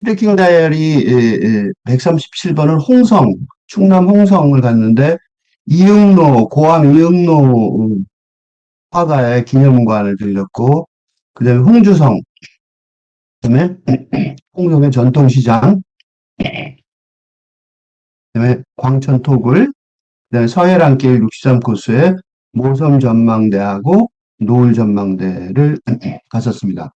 트레킹 다이어리 137번은 홍성, 충남 홍성을 갔는데 이응로, 고암 이응로 화가의 기념관을 들렸고, 그 다음에 홍주성, 그다음에 홍성의 전통시장, 그다음에 광천토굴, 그다음에 서해랑길 63코스에 모섬 전망대하고 노을 전망대를 갔었습니다.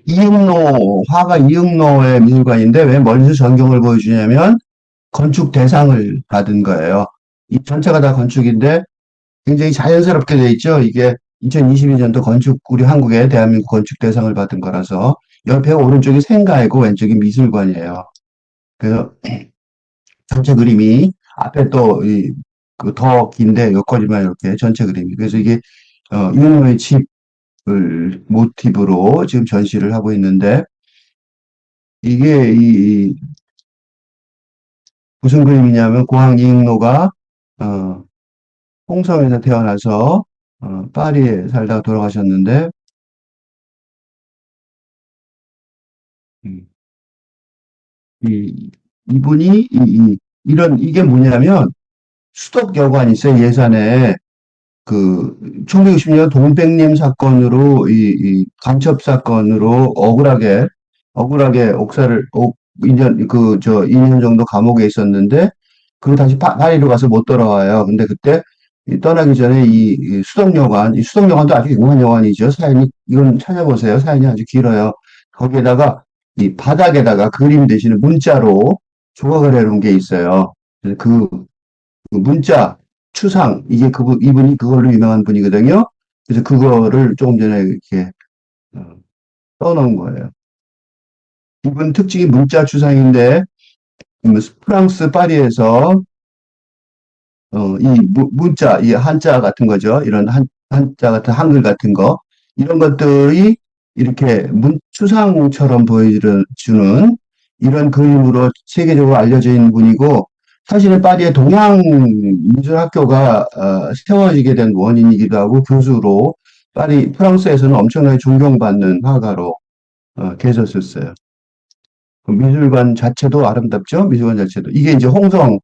이응로, 화가 이응로의 미술관인데 왜 멀리서 전경을 보여주냐면 건축 대상을 받은 거예요. 이 전체가 다 건축인데 굉장히 자연스럽게 돼 있죠. 이게 2022년도 건축, 우리 한국의 대한민국 건축 대상을 받은 거라서 옆에 오른쪽이 생가이고 왼쪽이 미술관이에요. 그래서 전체 그림이 앞에 또 그 더 긴데 여기까지만 이렇게 전체 그림이. 그래서 이게 이응로의 집을 모티브로 지금 전시를 하고 있는데 이게 무슨 그림이냐면 고항 이응로가 어, 홍성에서 태어나서 파리에 살다가 돌아가셨는데 음, 이분이 이게 뭐냐면 수덕여관이 있어요. 예산에 그 1960년 동백림 사건으로 간첩 사건으로 억울하게 옥사를 2년 2년 정도 감옥에 있었는데 그리고 다시 파리로 가서 못 돌아와요. 근데 그때 떠나기 전에 이 수덕여관도 아주 유명한 여관이죠. 사연이 이건 찾아보세요. 사연이 아주 길어요. 거기에다가 이 바닥에다가 그림 대신에 문자로 조각을 해놓은 게 있어요. 그래서 그 문자 추상 이게 이분이 그걸로 유명한 분이거든요. 그래서 그거를 조금 전에 이렇게 어, 써놓은 거예요. 이분 특징이 문자 추상인데 프랑스 파리에서 문자, 이 한자 같은 거죠. 이런 한자 같은 한글 같은 거 이런 것들이 이렇게 추상처럼 보여주는 이런 그림으로 세계적으로 알려져 있는 분이고 사실은 파리의 동양미술학교가 세워지게 된 원인이기도 하고 교수로 프랑스에서는 엄청나게 존경받는 화가로 계셨었어요. 그 미술관 자체도 아름답죠. 미술관 자체도 이게 이제 홍성의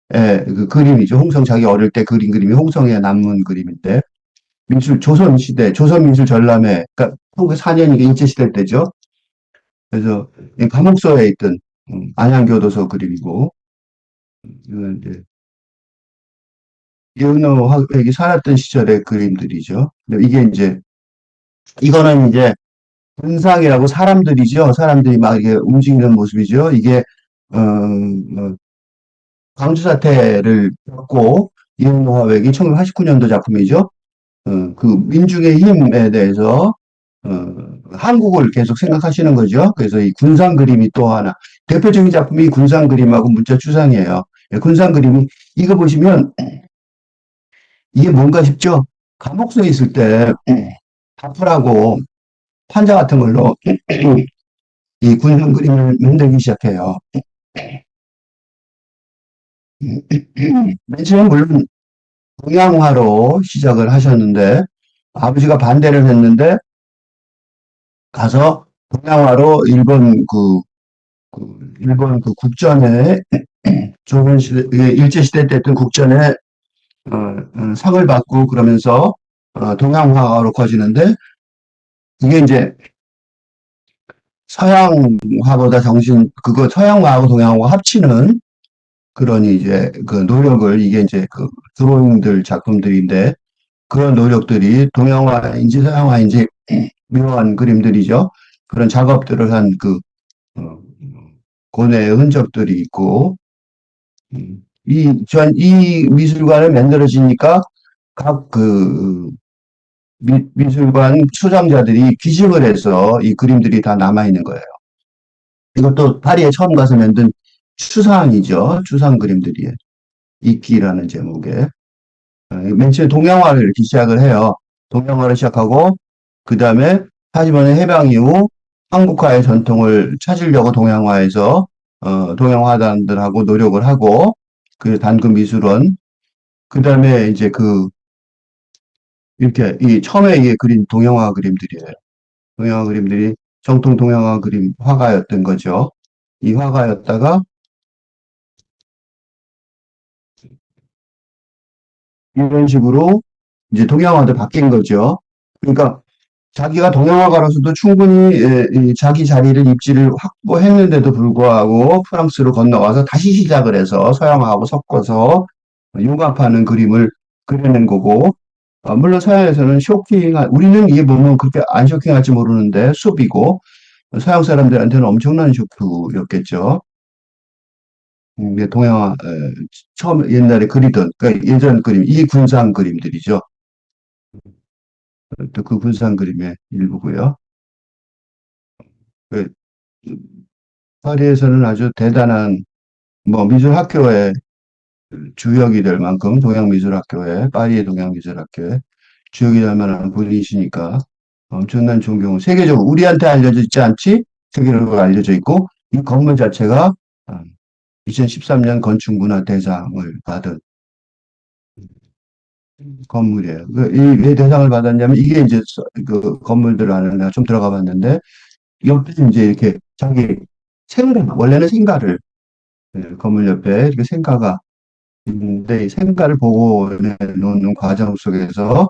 그 그림이죠. 홍성 자기 어릴 때 그린 그림이 홍성에 남은 그림인데 조선 미술 전람회 그러니까 1904년이니까 일제시대 때죠. 그래서 감옥소에 있던 안양교도소 그림이고 이건 이제 이은호 화백이 살았던 시절의 그림들이죠. 근데 이게 이제 이거는 이제 군상이라고 사람들이죠. 사람들이 막 이렇게 움직이는 모습이죠. 이게 광주 사태를 겪고 이은호 화백이 1989년도 작품이죠. 그 민중의 힘에 대해서 한국을 계속 생각하시는 거죠. 그래서 이 군상 그림이 또 하나 대표적인 작품이 군상 그림하고 문자 추상이에요. 예, 군상 그림이 이거 보시면 이게 뭔가 싶죠? 감옥소에 있을 때 다프라고 판자 같은 걸로 이 군상 그림을 만들기 시작해요. 맨 처음 물론 동양화로 시작을 하셨는데 아버지가 반대를 했는데 가서 동양화로 일본 그 국전에 조선시대 일제시대 때 했던 국전에 상을 받고 그러면서 동양화로 커지는데 이게 이제 서양화보다 그거 서양화하고 동양화가 합치는 그런 이제 그 노력을 이게 이제 그 드로잉들 작품들인데 그런 노력들이 동양화인지 서양화인지 묘한 그림들이죠. 그런 작업들을 한 어, 고뇌의 흔적들이 있고 이 미술관을 만들어지니까 각 미술관 수장자들이 기증을 해서 이 그림들이 다 남아있는 거예요. 이것도 파리에 처음 가서 만든 추상이죠. 추상 그림들이에요. 이끼라는 제목의. 맨 처음에 동양화를 이렇게 시작을 해요. 동양화를 시작하고, 그 다음에 40년의 해방 이후 한국화의 전통을 찾으려고 동양화에서, 동양화단들하고 노력을 하고, 그 단금 미술원, 그 다음에 이제 이렇게, 처음에 이게 그린 동양화 그림들이에요. 동양화 그림들이 정통 동양화 그림 화가였던 거죠. 이 화가였다가 이런 식으로 이제 동양화로 바뀐 거죠. 그러니까 자기가 동양화가로서도 충분히 이 자기 자리를 입지를 확보했는데도 불구하고 프랑스로 건너와서 다시 시작을 해서 서양화하고 섞어서 융합하는 그림을 그려낸 거고, 물론 서양에서는 우리는 이게 보면 그렇게 안 쇼킹할지 모르는데 숲이고 서양 사람들한테는 엄청난 쇼크였겠죠. 근데 동양화 처음 옛날에 그리던 그러니까 예전 그림 이 군상 그림들이죠. 또 그 군상 그림의 일부고요. 그 파리에서는 아주 대단한 뭐 미술학교의 주역이 될 만큼 동양미술학교에 파리의 동양미술학교에 주역이 될 만한 분이시니까 엄청난 존경을 세계적으로 우리한테 알려져 있지 않지 세계적으로 알려져 있고 이 건물 자체가 2013년 건축문화대상을 받은 건물이에요. 왜 대상을 받았냐면 이게 이제 그 건물들 안에 내가 좀 들어가 봤는데 옆에 이제 이렇게 자기 생가 원래는 생가를 건물 옆에 이렇게 생가가 있는데 이 생가를 보고 놓는 과정 속에서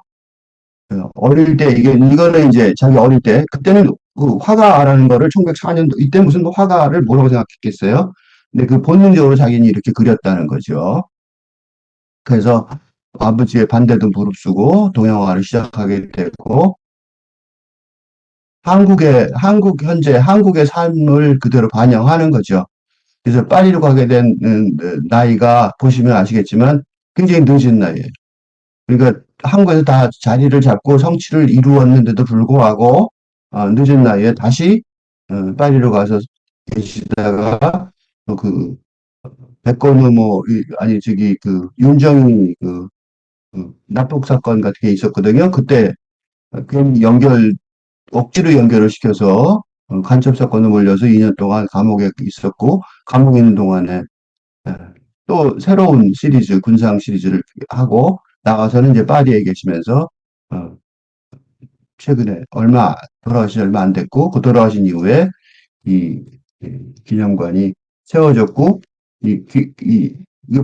어릴 때 이거는 이제 자기 어릴 때 그때는 그 화가라는 거를 1904년도 이때 무슨 화가를 뭐라고 생각했겠어요? 근데 그 본능적으로 자기는 이렇게 그렸다는 거죠. 그래서 아버지의 반대도 무릅쓰고 동양화를 시작하게 되고 현재 한국의 삶을 그대로 반영하는 거죠. 그래서 파리로 가게 된 나이가 보시면 아시겠지만 굉장히 늦은 나이에요. 그러니까 한국에서 다 자리를 잡고 성취를 이루었는데도 불구하고 늦은 나이에 다시 파리로 가서 계시다가 또그 백건우 아니 저기 그 윤정이 납북 사건 같은 게 있었거든요. 그때 괜히 억지로 연결을 시켜서 간첩 사건에 몰려서 2년 동안 감옥에 있었고 감옥에 있는 동안에 예, 또 새로운 시리즈 군상 시리즈를 하고 나가서는 이제 파리에 계시면서 어, 최근에 돌아가신 지 얼마 안 됐고 그 돌아가신 이후에 이, 이 기념관이 세워졌고 이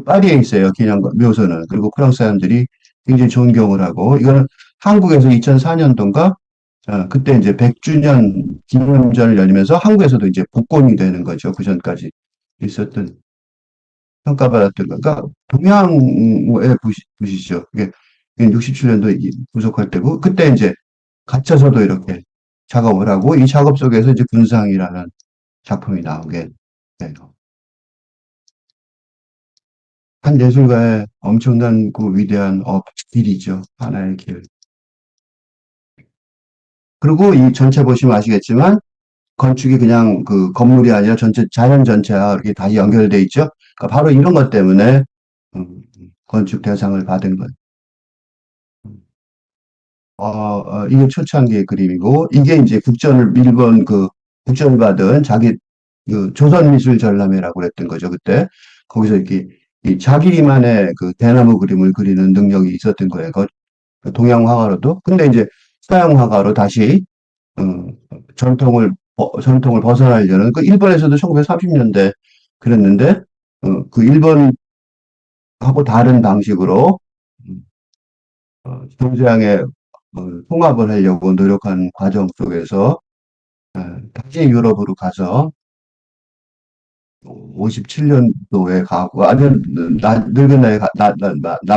파리에 있어요 기념관 묘소는. 그리고 프랑스 사람들이 굉장히 존경을 하고 이거는 한국에서 2004년도인가 그때 이제 100주년 기념전을 열리면서 한국에서도 이제 복권이 되는 거죠. 그 전까지 있었던 평가받았던 거. 그러니까 동양의 부시죠. 이게 67년도 부속할 때고 그때 이제 갇혀서도 이렇게 작업을 하고 이 작업 속에서 이제 군상이라는 작품이 나오게 돼요. 한 예술가의 엄청난 그 위대한 길이죠. 하나의 길. 그리고 이 전체 보시면 아시겠지만 건축이 그냥 그 건물이 아니라 전체 자연 전체와 이렇게 다시 연결돼 있죠. 그러니까 바로 이런 것 때문에 건축 대상을 받은 거예요. 이게 초창기의 그림이고 이게 이제 일본 그 국전을 받은 자기 그 조선미술전람회라고 그랬던 거죠. 그때 거기서 이렇게 이 자기만의 그 대나무 그림을 그리는 능력이 있었던 거예요. 그 동양 화가로도. 근데 이제 서양 화가로 다시 어, 전통을 벗어나려는 그 일본에서도 1930년대 그랬는데 그 일본하고 다른 방식으로 동서양의 통합을 하려고 노력한 과정 속에서 다시 유럽으로 가서 57년도에 가고 아주 늙은 나이에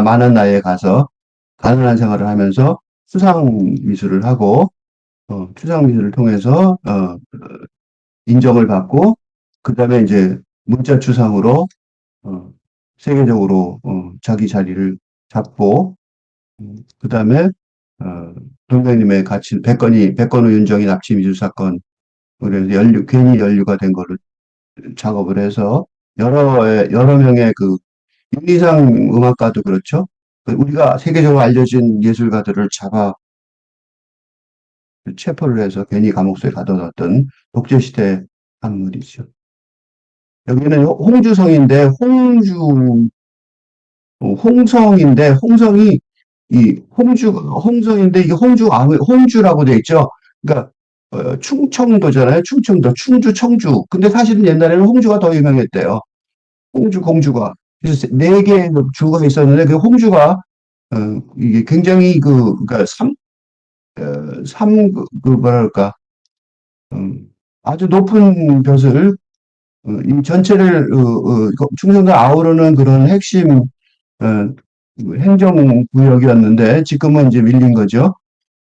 많은 나이에 가서 가난한 생활을 하면서 수상 미술을 하고 추상 미술을 통해서 인정을 받고 그다음에 이제 문자 추상으로 어, 세계적으로 자기 자리를 잡고 그다음에 동백님의 같이 백건우 윤정이 납치 미술 사건 그래서 괜히 연루가 된 거를 작업을 해서 여러 명의 그 윤희상 음악가도 그렇죠. 우리가 세계적으로 알려진 예술가들을 잡아 체포를 해서 괜히 감옥소에 가둬놨던 독재시대 한물이죠. 여기는 홍주성인데 홍성인데 홍성이 이 홍주인데 이게 홍주라고 돼 있죠. 그러니까 충청도잖아요. 충청도, 충주, 청주. 근데 사실은 옛날에는 홍주가 더 유명했대요. 홍주, 공주가. 그래서 네 개의 주가 있었는데 그 홍주가 이게 굉장히 그러니까 뭐랄까, 음, 아주 높은 벼슬, 이 전체를 충청도 아우르는 그런 핵심 행정구역이었는데 지금은 이제 밀린 거죠.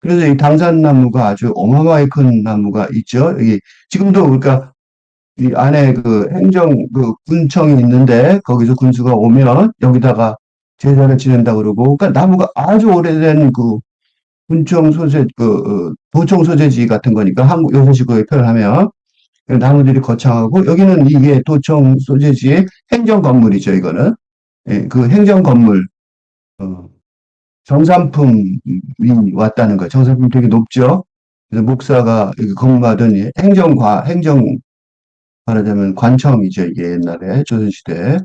그래서 이 당산나무가 아주 어마어마하게 큰 나무가 있죠. 이 지금도 그러니까 이 안에 그 행정 그 군청이 있는데 거기서 군수가 오면 여기다가 제사를 지낸다 그러고 그러니까 나무가 아주 오래된 그 군청 소재 도청 소재지 같은 거니까 한국 요새식으로 표현하면 나무들이 거창하고 여기는 이게 도청 소재지의 행정 건물이죠. 이거는 예, 그 행정 건물 어, 정산품이 왔다는 거예요. 정산품 되게 높죠. 그래서 목사가 근무하던 행정 말하자면 관청이죠. 이게 옛날에 조선시대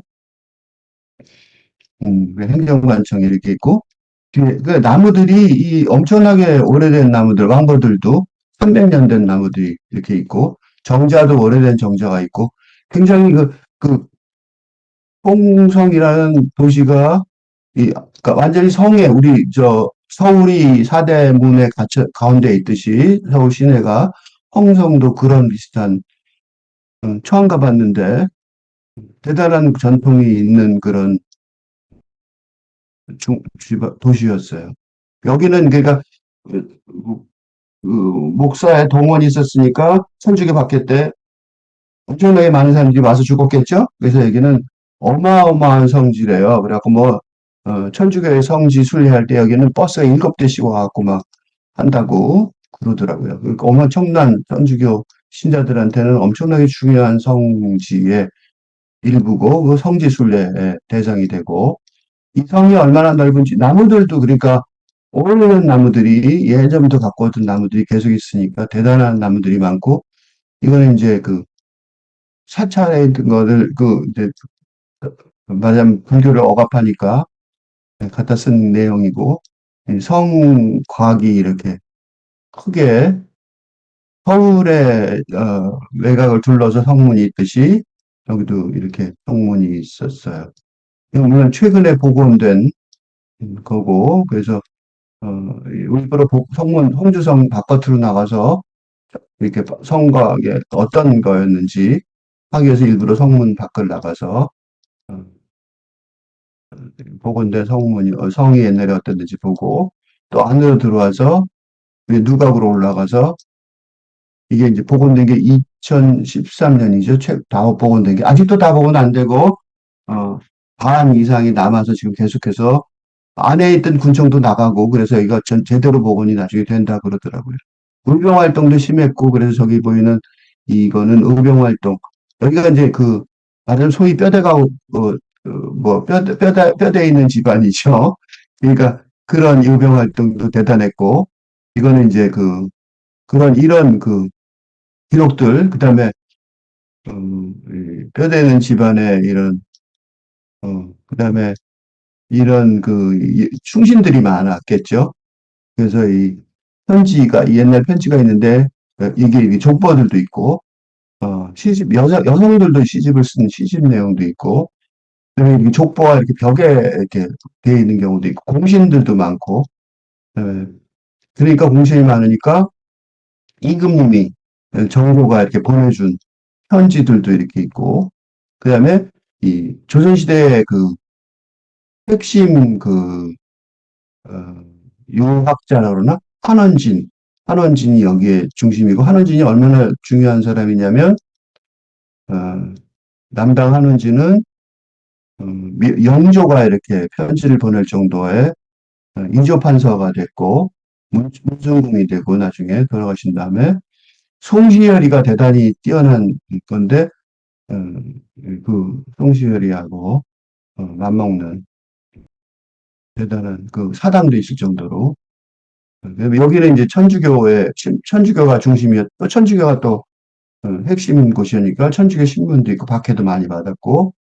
그 행정관청이 이렇게 있고 뒤에 그 나무들이 이 엄청나게 오래된 나무들 왕벌들도 300년 된 나무들이 이렇게 있고 정자도 오래된 정자가 있고 굉장히 그 홍성이라는 도시가 그러니까 완전히 성에 우리 저 서울이 사대문에 갇혀 가운데 있듯이 서울 시내가 홍성도 그런 비슷한 처음 가봤는데 대단한 전통이 있는 그런 도시였어요. 여기는 그러니까 그, 그 목사의 동원이 있었으니까 천주교 받을 때 엄청나게 많은 사람들이 와서 죽었겠죠? 그래서 여기는 어마어마한 성지래요. 그래갖고 천주교의 성지 순례할 때 여기는 버스가 7대씩 와갖고 막 한다고 그러더라고요. 그러니까 엄청난 천주교 신자들한테는 엄청나게 중요한 성지의 일부고 그 성지 순례의 대상이 되고 이 성이 얼마나 넓은지 나무들도 그러니까 오래된 나무들이 예전부터 갖고 오던 나무들이 계속 있으니까 대단한 나무들이 많고 이거는 이제 그 사찰에 있던 거를 이제 말하자면 불교를 억압하니까 갖다 쓴 내용이고 성곽이 이렇게 크게 서울의 외곽을 둘러서 성문이 있듯이 여기도 이렇게 성문이 있었어요. 이건 물론 최근에 복원된 거고 그래서 일부러 성문 홍주성 바깥으로 나가서 이렇게 성곽에 어떤 거였는지 하기 위해서 일부러 성문 밖을 나가서 어, 복원된 성이 옛날에 어땠는지 보고 또 안으로 들어와서 누각으로 올라가서 이게 이제 복원된 게 2013년이죠. 다 복원된 게 아직도 다 복원 안 되고 어, 반 이상이 남아서 지금 계속해서 안에 있던 군청도 나가고 그래서 이거 제대로 복원이 나중에 된다 그러더라고요. 의병 활동도 심했고 그래서 저기 보이는 이거는 의병 활동 여기가 이제 말하자면 소위 뼈대 있는 집안이죠. 그러니까 그런 의병 활동도 대단했고 이거는 이제 이런 기록들 그다음에 뼈대 있는 집안의 이런 그다음에 이런 충신들이 많았겠죠. 그래서 이 옛날 편지가 있는데, 이게 족보들도 있고, 여성들도 시집을 쓴 시집 내용도 있고, 그다음에 이렇게 족보가 이렇게 벽에 이렇게 되어 있는 경우도 있고, 공신들도 많고, 예, 그러니까 공신이 많으니까 임금님이 정조가 이렇게 보내준 편지들도 이렇게 있고, 그 다음에 이 조선시대의 핵심 어, 유학자라 그러나? 한원진이 여기에 중심이고, 한원진이 얼마나 중요한 사람이냐면, 어, 남당 한원진은 영조가 이렇게 편지를 보낼 정도의 인조판서가 됐고, 문순궁이 되고, 나중에 돌아가신 다음에, 송시열이가 대단히 뛰어난 건데, 어, 송시열이하고 맞먹는 대단한 사당도 있을 정도로, 여기는 이제 천주교가 중심이었, 또 천주교가 또 핵심 곳이니까 천주교 신분도 있고 박해도 많이 받았고,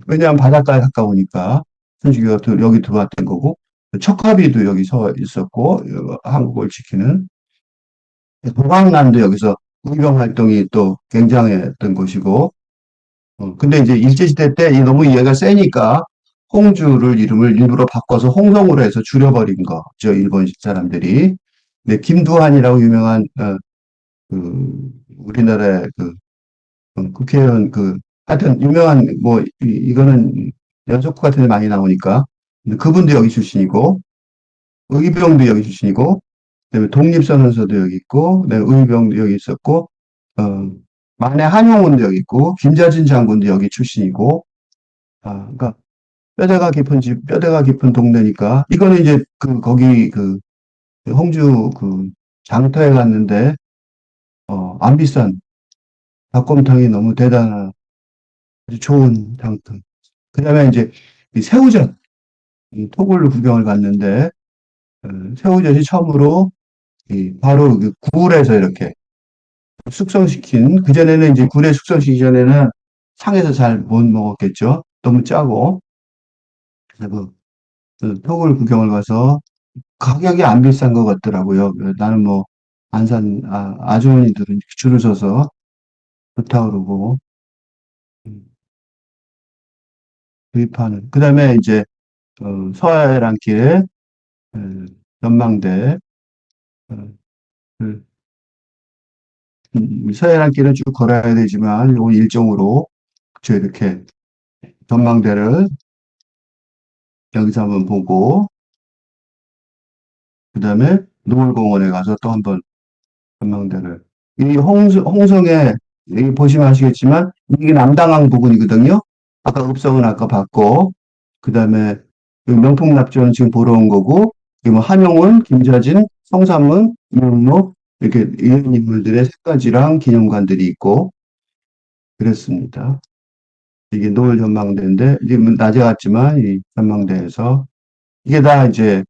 왜냐하면 바닷가에 가까우니까 천주교가 여기 들어왔던 거고, 척화비도 여기 서 있었고, 한국을 지키는. 도강남도 여기서 의병 활동이 또 굉장했던 곳이고, 근데 이제 일제시대 때 너무 얘가 세니까 홍주를 이름을 일부러 바꿔서 홍성으로 해서 줄여버린 거죠, 일본 사람들이. 근데 김두한이라고 유명한, 우리나라의 국회의원 하여튼 유명한, 뭐, 이거는 연속극 같은 데 많이 나오니까. 근데 그분도 여기 출신이고, 의병도 여기 출신이고, 그다음에 독립선언서도 여기 있고, 그다음에 의병도 여기 있었고, 어, 만해 한용운도 여기 있고, 김자진 장군도 여기 출신이고, 그러니까 뼈대가 깊은 동네니까, 이거는 이제 거기 홍주 장터에 갔는데, 안 비싼 닭곰탕이 너무 대단한, 아주 좋은 장터. 그 다음에 이제 이 새우젓, 이 토굴 구경을 갔는데, 새우젓이 처음으로 바로 굴에서 이렇게 숙성시킨, 그전에는 이제 굴에 숙성시키기 전에는 상해서 잘 못 먹었겠죠. 너무 짜고. 그래서 토굴 구경을 가서 가격이 안 비싼 것 같더라고요. 그래서 나는 뭐, 아주머니들은 줄을 서서 좋다 그러고, 음, 구입하는. 그 다음에 이제, 서해안길에, 어, 전망대, 어, 그, 서해안길은 쭉 걸어야 되지만, 요 일정으로, 저 이렇게 전망대를 여기서 한번 보고, 그 다음에 노을공원에 가서 또 한번 전망대를. 이 홍성에, 여기 보시면 아시겠지만, 이게 남당항 부근이거든요. 아까 읍성은 아까 봤고, 그 다음에 명풍납주는 지금 보러 온 거고, 뭐 한용운, 김자진, 성삼은, 이윤목, 이렇게 이런 인물들의 색가지랑 기념관들이 있고, 그랬습니다. 이게 노을 전망대인데, 지금 낮에 갔지만, 이 전망대에서, 이게 다 이제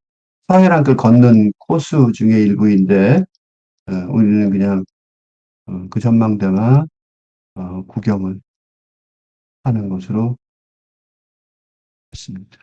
서해안길 걷는 코스 중에 일부인데, 우리는 그냥 그 전망대만 구경을 하는 것으로 했습니다.